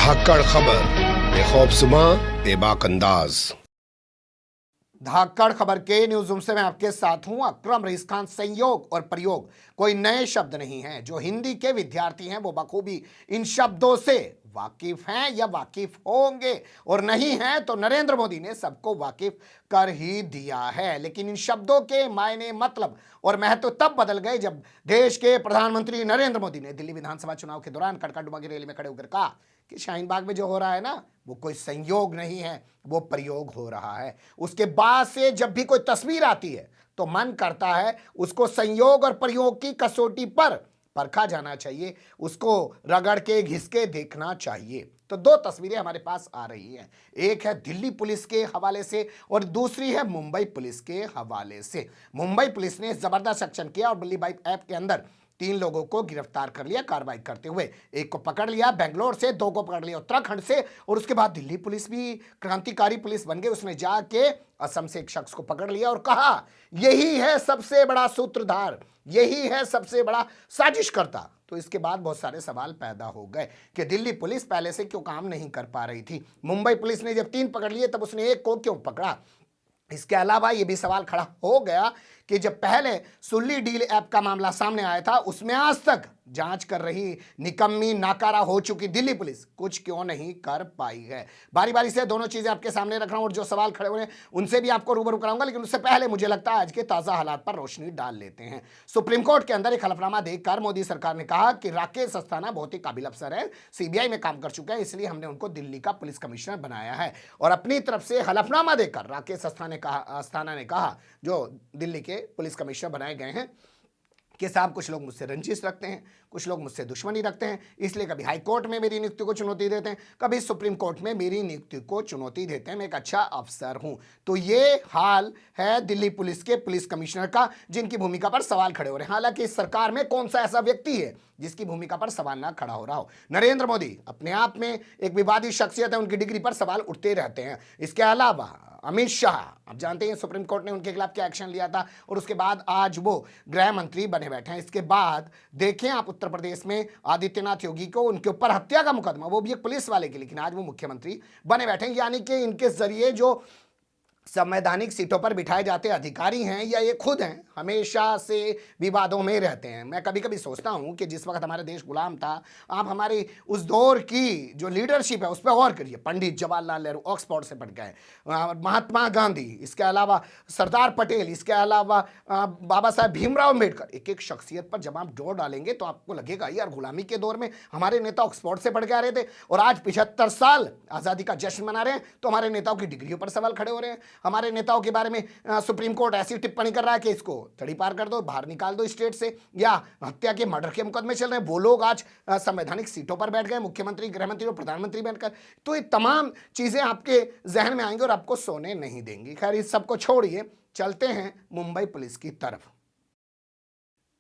धाकड़ खबर बेखौफजुमा बेबाक अंदाज। धाकड़ खबर के न्यूज रूम से मैं आपके साथ हूं अकरम रईस खान। संयोग और प्रयोग कोई नए शब्द नहीं है। जो हिंदी के विद्यार्थी हैं वो बखूबी इन शब्दों से वाकिफ हैं या वाकिफ होंगे, और नहीं हैं तो नरेंद्र मोदी ने सबको वाकिफ कर ही दिया है। लेकिन इन शब्दों के मायने, मतलब और महत्व तब बदल गए जब देश के प्रधानमंत्री नरेंद्र मोदी ने दिल्ली विधानसभा चुनाव के दौरान कड़कड़डुमा की रैली में खड़े होकर कहा कि शाहीन बाग में जो हो रहा है ना, वो कोई संयोग नहीं है, वो प्रयोग हो रहा है। उसके बाद से जब भी कोई तस्वीर आती है तो मन करता है उसको संयोग और प्रयोग की कसौटी पर परखा जाना चाहिए, उसको रगड़ के घिसके देखना चाहिए। तो दो तस्वीरें हमारे पास आ रही हैं, एक है दिल्ली पुलिस के हवाले से और दूसरी है मुंबई पुलिस के हवाले से। मुंबई पुलिस ने जबरदस्त एक्शन किया और बुल्ली बाइक ऐप के अंदर 3 लोगों को गिरफ्तार कर लिया कार्रवाई करते हुए। एक को पकड़ लिया बेंगलोर से, 2 को पकड़ लिया उत्तराखंड से, और उसके बाद दिल्ली पुलिस भी क्रांतिकारी पुलिस बन गई। उसने जाके असम से एक शख्स को पकड़ लिया और कहा यही है सबसे बड़ा सूत्रधार, यही है सबसे बड़ा साजिशकर्ता। तो इसके बाद बहुत सारे सवाल पैदा हो गए कि दिल्ली पुलिस पहले से क्यों काम नहीं कर पा रही थी। मुंबई पुलिस ने जब 3 पकड़ लिए तब उसने एक को क्यों पकड़ा। इसके अलावा यह भी सवाल खड़ा हो गया कि जब पहले सुल्ली डील ऐप का मामला सामने आया था उसमें आज तक जांच कर रही निकम्मी नाकारा हो चुकी दिल्ली पुलिस कुछ क्यों नहीं कर पाई है। बारी बारी से दोनों चीजें आपके सामने रख रहा हूं और जो सवाल खड़े हुए हैं उनसे भी आपको रूबरू कराऊंगा, लेकिन उससे पहले मुझे लगता है आज के ताजा हालात पर रोशनी डाल लेते हैं। सुप्रीम कोर्ट के अंदर एक हलफनामा देकर मोदी सरकार ने कहा कि राकेश अस्थाना बहुत ही काबिल अफसर है, सीबीआई में काम कर चुके हैं, इसलिए हमने उनको दिल्ली का पुलिस कमिश्नर बनाया है। और अपनी तरफ से हलफनामा देकर राकेश अस्थाना ने कहा, जो दिल्ली के पुलिस कमिश्नर बनाए गए हैं, कि साहब कुछ लोग मुझसे रंजिश रखते हैं, कुछ लोग मुझसे दुश्मनी रखते हैं, इसलिए कभी हाई कोर्ट में मेरी नियुक्ति को चुनौती देते हैं, कभी सुप्रीम कोर्ट में मेरी नियुक्ति को चुनौती देते हैं। मैं एक अच्छा अफसर हूं। तो ये हाल है दिल्ली पुलिस के पुलिस कमिश्नर का, जिनकी भूमिका पर सवाल खड़े हो रहे हैं। हालांकि इस सरकार में कौन सा ऐसा व्यक्ति है जिसकी भूमिका पर सवाल ना खड़ा हो रहा हो। नरेंद्र मोदी अपने आप में एक विवादित शख्सियत है, उनकी डिग्री पर सवाल उठते रहते हैं। इसके अलावा अमित शाह, आप जानते हैं सुप्रीम कोर्ट ने उनके खिलाफ क्या एक्शन लिया था, और उसके बाद आज वो गृह मंत्री बने बैठे हैं। इसके बाद देखें आप उत्तर प्रदेश में आदित्यनाथ योगी को, उनके ऊपर हत्या का मुकदमा, वो भी एक पुलिस वाले की, लेकिन आज वो मुख्यमंत्री बने बैठे हैं। यानी कि इनके जरिए जो संवैधानिक सीटों पर बिठाए जाते अधिकारी हैं या ये खुद हैं, हमेशा से विवादों में रहते हैं। मैं कभी कभी सोचता हूं कि जिस वक्त हमारा देश गुलाम था, आप हमारी उस दौर की जो लीडरशिप है उस पर गौर करिए। पंडित जवाहरलाल नेहरू ऑक्सफोर्ड से पढ़ गए, महात्मा गांधी, इसके अलावा सरदार पटेल, इसके अलावा बाबा साहब भीमराव अम्बेडकर, एक एक शख्सियत पर जब आप जोर डालेंगे तो आपको लगेगा यार गुलामी के दौर में हमारे नेता ऑक्सफोर्ड से पढ़ के आ रहे थे, और आज 75 साल आज़ादी का जश्न मना रहे हैं तो हमारे नेताओं की डिग्रियों पर सवाल खड़े हो रहे हैं। हमारे नेताओं के बारे में सुप्रीम कोर्ट ऐसी टिप्पणी कर रहा है कि इसको तड़ी पार कर दो, बाहर निकाल दो स्टेट से, या हत्या के मर्डर के मुकदमे चल रहे हैं, वो लोग आज संवैधानिक सीटों पर बैठ गए, मुख्यमंत्री, गृहमंत्री और प्रधानमंत्री बनकर। तो ये तमाम चीजें आपके जहन में आएंगी और आपको सोने नहीं देंगी। खैर इस सबको छोड़िए, चलते हैं मुंबई पुलिस की तरफ।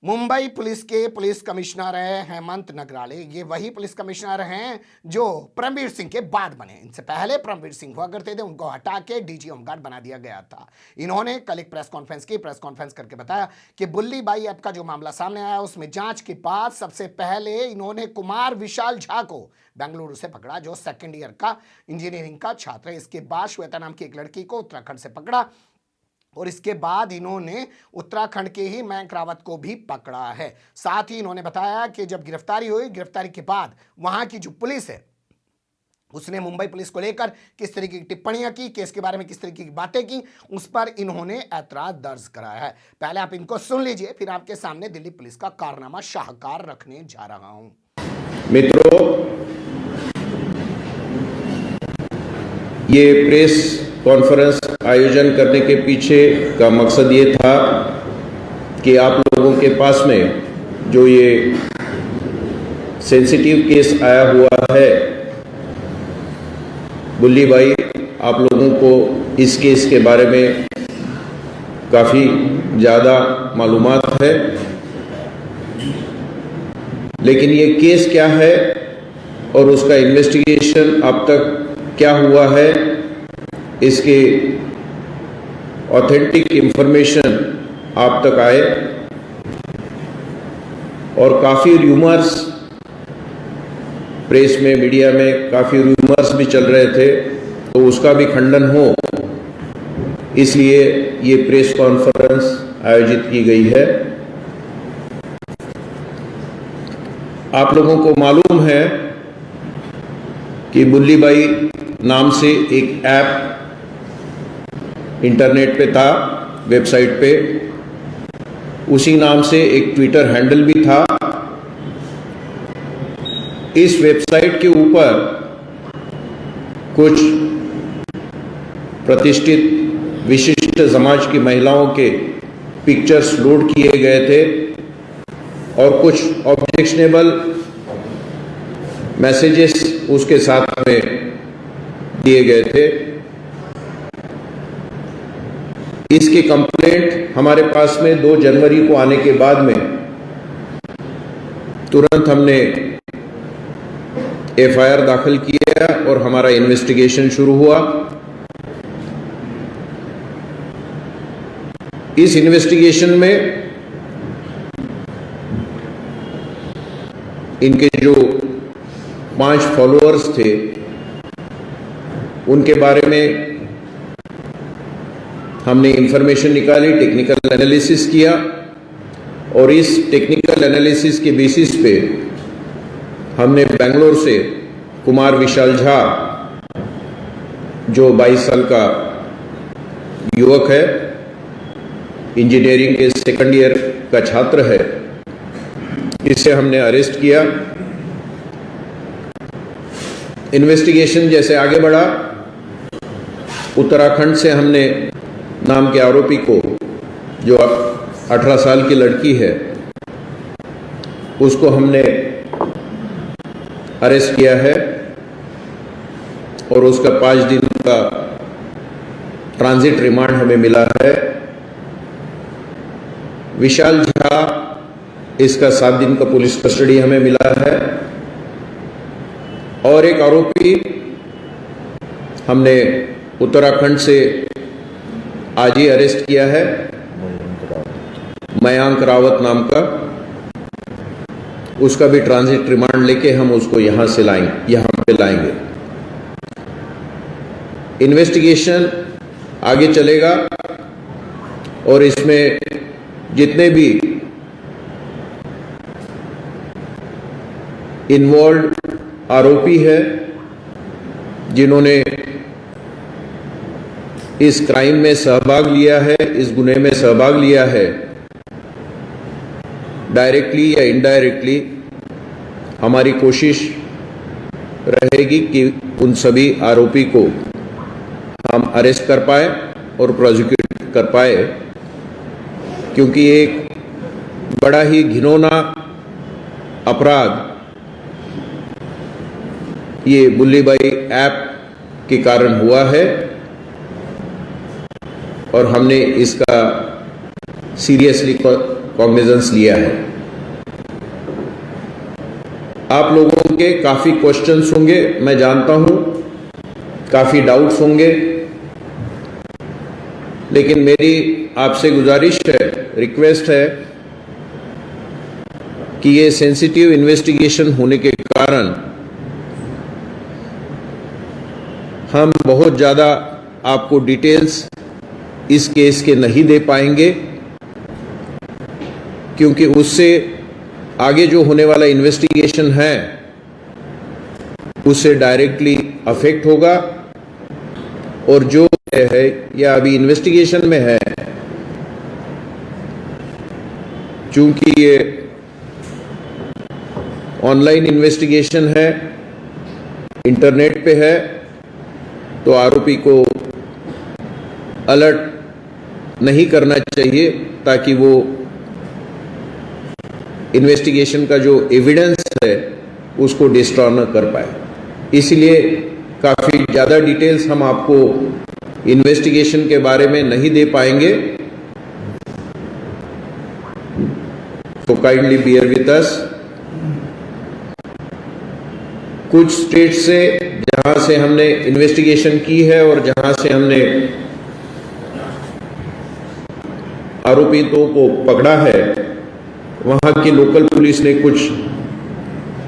मुंबई पुलिस के पुलिस कमिश्नर हैं हेमंत नगराले। ये वही पुलिस कमिश्नर हैं जो परमवीर सिंह के बाद बने। इनसे पहले परमवीर सिंह हुआ करते थे, उनको हटा के डीजी होमगार्ड बना दिया गया था। इन्होंने कल एक प्रेस कॉन्फ्रेंस की, प्रेस कॉन्फ्रेंस करके बताया कि बुल्ली बाई ऐप का जो मामला सामने आया उसमें जांच के बाद सबसे पहले इन्होंने कुमार विशाल झा को बेंगलुरु से पकड़ा, जो 2nd ईयर का इंजीनियरिंग का छात्र है। इसके बाद श्वेता नाम की एक लड़की को उत्तराखंड से पकड़ा, और इसके बाद इन्होंने उत्तराखंड के ही मयंक रावत को भी पकड़ा है। साथ ही इन्होंने बताया कि जब गिरफ्तारी हुई, गिरफ्तारी के बाद वहां की जो पुलिस है उसने मुंबई पुलिस को लेकर किस तरीके की टिप्पणियां की, केस के बारे में किस तरीके की बातें की, उस पर इन्होंने ऐतराज दर्ज कराया है। पहले आप इनको सुन लीजिए, फिर आपके सामने दिल्ली पुलिस का कारनामा शाहकार रखने जा रहा हूं। मित्रों, ये प्रेस कॉन्फ्रेंस आयोजन करने के पीछे का मकसद ये था कि आप लोगों के पास में जो ये सेंसिटिव केस आया हुआ है बुल्ली बाई, आप लोगों को इस केस के बारे में काफ़ी ज़्यादा मालूमात है, लेकिन ये केस क्या है और उसका इन्वेस्टिगेशन अब तक क्या हुआ है, इसके ऑथेंटिक इंफॉर्मेशन आप तक आए। और काफ़ी र्यूमर्स प्रेस में, मीडिया में काफ़ी रूमर्स भी चल रहे थे, तो उसका भी खंडन हो, इसलिए ये प्रेस कॉन्फ्रेंस आयोजित की गई है। आप लोगों को मालूम है कि बुल्लीबाई नाम से एक ऐप इंटरनेट पे था, वेबसाइट पे, उसी नाम से एक ट्विटर हैंडल भी था। इस वेबसाइट के ऊपर कुछ प्रतिष्ठित विशिष्ट समाज की महिलाओं के पिक्चर्स लोड किए गए थे और कुछ ऑब्जेक्शनेबल मैसेजेस उसके साथ में दिए गए थे। इसकी कंप्लेंट हमारे पास में 2 जनवरी को आने के बाद में तुरंत हमने एफआईआर दाखिल किया और हमारा इन्वेस्टिगेशन शुरू हुआ। इस इन्वेस्टिगेशन में इनके जो 5 फॉलोअर्स थे उनके बारे में हमने इंफॉर्मेशन निकाली, टेक्निकल एनालिसिस किया और इस टेक्निकल एनालिसिस के बेसिस पे हमने बेंगलोर से कुमार विशाल झा, जो 22 साल का युवक है, इंजीनियरिंग के 2nd ईयर का छात्र है, इसे हमने अरेस्ट किया। इन्वेस्टिगेशन जैसे आगे बढ़ा, उत्तराखंड से हमने नाम के आरोपी को, जो अब 18 साल की लड़की है, उसको हमने अरेस्ट किया है और उसका 5 दिन का ट्रांजिट रिमांड हमें मिला है। विशाल झा, इसका 7 दिन का पुलिस कस्टडी हमें मिला है और एक आरोपी हमने उत्तराखंड से आज ही अरेस्ट किया है, मयांक रावत नाम का। उसका भी ट्रांजिट रिमांड लेके हम उसको यहां पे लाएंगे। इन्वेस्टिगेशन आगे चलेगा और इसमें जितने भी इन्वॉल्व आरोपी है, जिन्होंने इस क्राइम में सहभाग लिया है, इस गुने में सहभाग लिया है, डायरेक्टली या इनडायरेक्टली, हमारी कोशिश रहेगी कि उन सभी आरोपी को हम अरेस्ट कर पाए और प्रोसिक्यूट कर पाए, क्योंकि एक बड़ा ही घिनौना अपराध ये बुल्लीबाई ऐप के कारण हुआ है और हमने इसका सीरियसली कॉग्निजेंस लिया है। आप लोगों के काफी क्वेश्चंस होंगे, मैं जानता हूं, काफी डाउट्स होंगे, लेकिन मेरी आपसे गुजारिश है, रिक्वेस्ट है कि ये सेंसिटिव इन्वेस्टिगेशन होने के कारण हम बहुत ज्यादा आपको डिटेल्स इस केस के नहीं दे पाएंगे, क्योंकि उससे आगे जो होने वाला इन्वेस्टिगेशन है उससे डायरेक्टली अफेक्ट होगा और जो है या अभी इन्वेस्टिगेशन में है, चूंकि ये ऑनलाइन इन्वेस्टिगेशन है, इंटरनेट पे है, तो आरोपी को अलर्ट नहीं करना चाहिए ताकि वो इन्वेस्टिगेशन का जो एविडेंस है उसको डिस्ट्रॉय न कर पाए। इसलिए काफ़ी ज़्यादा डिटेल्स हम आपको इन्वेस्टिगेशन के बारे में नहीं दे पाएंगे, तो काइंडली बियर विथ अस। कुछ स्टेट से जहां से हमने इन्वेस्टिगेशन की है और जहां से हमने आरोपियों को पकड़ा है, वहां की लोकल पुलिस ने कुछ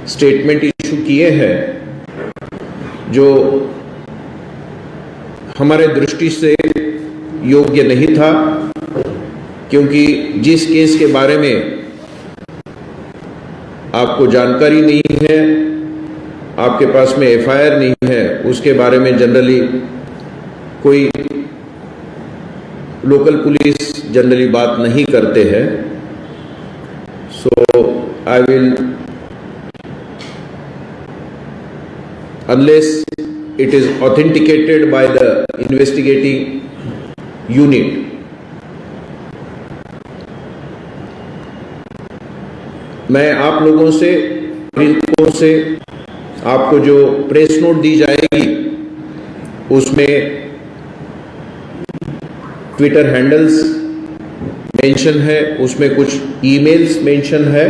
स्टेटमेंट इशू किए हैं जो हमारे दृष्टि से योग्य नहीं था, क्योंकि जिस केस के बारे में आपको जानकारी नहीं है, आपके पास में एफआईआर नहीं है, उसके बारे में जनरली कोई लोकल पुलिस जनरली बात नहीं करते हैं. So I will, unless it is authenticated by the investigating unit, मैं आप लोगों से आपको जो प्रेस नोट दी जाएगी उसमें ट्विटर हैंडल्स मेंशन है, उसमें कुछ ईमेल्स मेंशन है.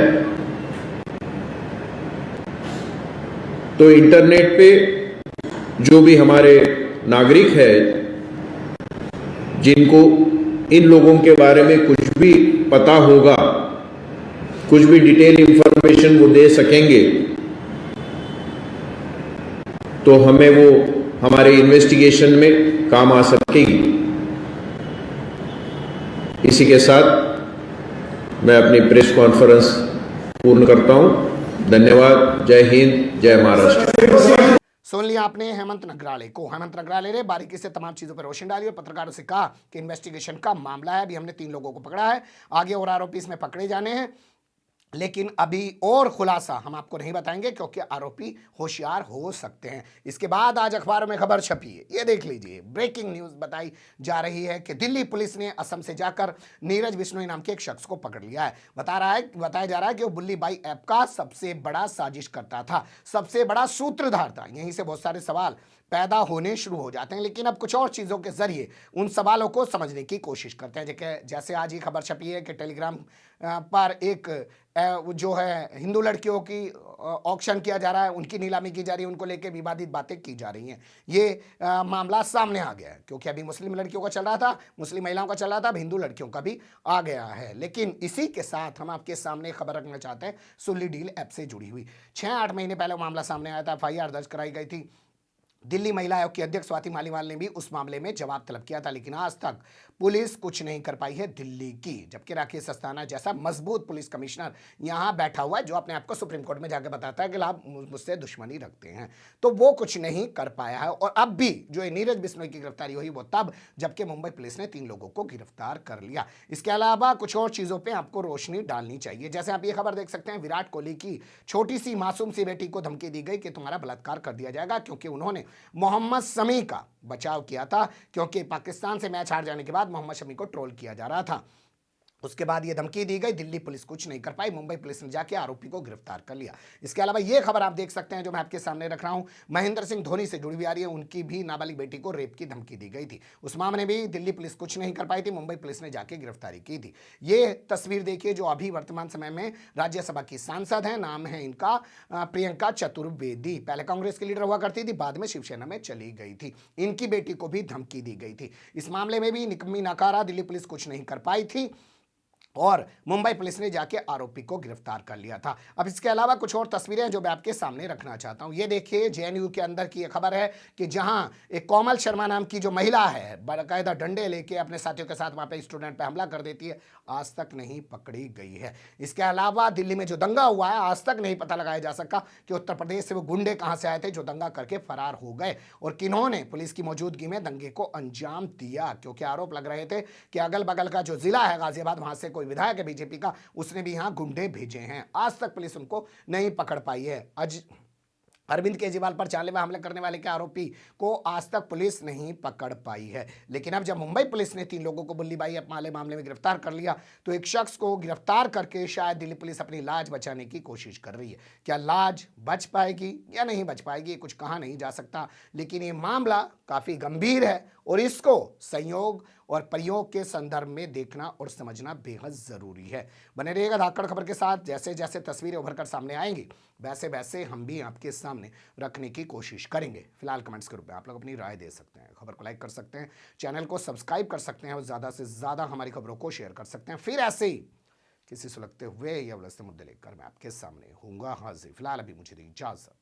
तो इंटरनेट पे जो भी हमारे नागरिक है जिनको इन लोगों के बारे में कुछ भी पता होगा, कुछ भी डिटेल इंफॉर्मेशन वो दे सकेंगे, तो हमें वो हमारे इन्वेस्टिगेशन में काम आ सकेगी. इसी के साथ मैं अपनी प्रेस कॉन्फ्रेंस पूर्ण करता हूं. धन्यवाद. जय हिंद, जय महाराष्ट्र. सुन लिया आपने हेमंत नगराले को. हेमंत नगराले ने बारीकी से तमाम चीजों पर रोशनी डाली और पत्रकारों से कहा कि इन्वेस्टिगेशन का मामला है, अभी हमने 3 लोगों को पकड़ा है, आगे और आरोपी इसमें पकड़े जाने हैं, लेकिन अभी और खुलासा हम आपको नहीं बताएंगे क्योंकि आरोपी होशियार हो सकते हैं. इसके बाद आज अखबारों में खबर छपी है, ये देख लीजिए. ब्रेकिंग न्यूज बताई जा रही है कि दिल्ली पुलिस ने असम से जाकर नीरज बिश्नोई नाम के एक शख्स को पकड़ लिया है. बताया जा रहा है कि वो बुल्ली बाई ऐप का सबसे बड़ा साजिश करता था, सबसे बड़ा सूत्रधार था. यहीं से बहुत सारे सवाल पैदा होने शुरू हो जाते हैं, लेकिन अब कुछ और चीज़ों के जरिए उन सवालों को समझने की कोशिश करते हैं. जैसे आज ही खबर छपी है कि टेलीग्राम पर एक जो है हिंदू लड़कियों की ऑक्शन किया जा रहा है, उनकी नीलामी की जा रही है, उनको लेके विवादित बातें की जा रही हैं. ये मामला सामने आ गया है क्योंकि अभी मुस्लिम लड़कियों का चल रहा था, मुस्लिम महिलाओं का चल रहा था, अब हिंदू लड़कियों का भी आ गया है. लेकिन इसी के साथ हम आपके सामने खबर रखना चाहते हैं सुल्ली डील ऐप से जुड़ी हुई. 6-8 महीने पहले मामला सामने आया था, FIR दर्ज कराई गई थी. दिल्ली महिला आयोग की अध्यक्ष स्वाति मालीवाल ने भी उस मामले में जवाब तलब किया था, लेकिन आज तक पुलिस कुछ नहीं कर पाई है दिल्ली की. जबकि राकेश अस्थाना जैसा मजबूत पुलिस कमिश्नर यहां बैठा हुआ है जो अपने आप को सुप्रीम कोर्ट में जाकर बताता है कि आप मुझसे दुश्मनी रखते हैं, तो वो कुछ नहीं कर पाया है. और अब भी जो है नीरज बिश्नोई की गिरफ्तारी हुई वो तब जबकि मुंबई पुलिस ने 3 लोगों को गिरफ्तार कर लिया. इसके अलावा कुछ और चीजों पर आपको रोशनी डालनी चाहिए. जैसे आप ये खबर देख सकते हैं, विराट कोहली की छोटी सी मासूम सी बेटी को धमकी दी गई कि तुम्हारा बलात्कार कर दिया जाएगा क्योंकि उन्होंने मोहम्मद शमी का बचाव किया था, क्योंकि पाकिस्तान से मैच हार जाने के बाद मोहम्मद शमी को ट्रोल किया जा रहा था. उसके बाद ये धमकी दी गई, दिल्ली पुलिस कुछ नहीं कर पाई, मुंबई पुलिस ने जाके आरोपी को गिरफ्तार कर लिया. इसके अलावा ये खबर आप देख सकते हैं जो मैं आपके सामने रख रहा हूं, महेंद्र सिंह धोनी से जुड़ी हुई आ रही है. उनकी भी नाबालिग बेटी को रेप की धमकी दी गई थी. उस मामले में भी दिल्ली पुलिस कुछ नहीं कर पाई थी, मुंबई पुलिस ने जाके गिरफ्तारी की थी. ये तस्वीर देखिए जो अभी वर्तमान समय में राज्यसभा की सांसद है, नाम है इनका प्रियंका चतुर्वेदी. पहले कांग्रेस की लीडर हुआ करती थी, बाद में शिवसेना में चली गई थी. इनकी बेटी को भी धमकी दी गई थी. इस मामले में भी निकम्मी नकारा, दिल्ली पुलिस कुछ नहीं कर पाई थी और मुंबई पुलिस ने जाके आरोपी को गिरफ्तार कर लिया था. अब इसके अलावा कुछ और तस्वीरें जो मैं आपके सामने रखना चाहता हूं. ये देखिए JNU के अंदर की ये खबर है कि जहां एक कोमल शर्मा नाम की जो महिला है बाकायदा डंडे लेके अपने साथियों के साथ वहां पे स्टूडेंट पे हमला कर देती है, आज तक नहीं पकड़ी गई है. इसके अलावा दिल्ली में जो दंगा हुआ है, आज तक नहीं पता लगाया जा सका कि उत्तर प्रदेश से वो गुंडे कहां से आए थे जो दंगा करके फरार हो गए और किन्होंने पुलिस की मौजूदगी में दंगे को अंजाम दिया. क्योंकि आरोप लग रहे थे कि अगल बगल का जो जिला है गाजियाबाद, वहां से कोई विधायक है बीजेपी का, उसने भी यहां गुंडे भेजे हैं. आज तक पुलिस उनको नहीं पकड़ पाई है. अरविंद केजरीवाल पर जानलेवा हमले करने वाले के आरोपी को आज तक पुलिस नहीं पकड़ पाई है. लेकिन अब जब मुंबई पुलिस ने 3 लोगों को बुल्ली बाई ऐप मामले में गिरफ्तार कर लिया, तो एक शख्स को गिरफ्तार करके शायद दिल्ली पुलिस अपनी लाज बचाने की कोशिश कर रही है. क्या लाज बच पाएगी या नहीं बच पाएगी, कुछ कहा नहीं जा सकता. लेकिन ये मामला काफी गंभीर है और इसको संयोग और प्रयोग के संदर्भ में देखना और समझना बेहद जरूरी है. बने रहिएगा धाकड़ खबर के साथ. जैसे जैसे तस्वीरें उभर कर सामने आएंगी वैसे वैसे हम भी आपके सामने रखने की कोशिश करेंगे. फिलहाल कमेंट्स के रूप में आप लोग अपनी राय दे सकते हैं, खबर को लाइक कर सकते हैं, चैनल को सब्सक्राइब कर सकते हैं और ज़्यादा से ज़्यादा हमारी खबरों को शेयर कर सकते हैं. फिर ऐसे ही किसी सुलगते हुए या उलझते मुद्दे लेकर मैं आपके सामने होऊंगा हाजिर. फिलहाल अभी मुझे दी इजाज़त.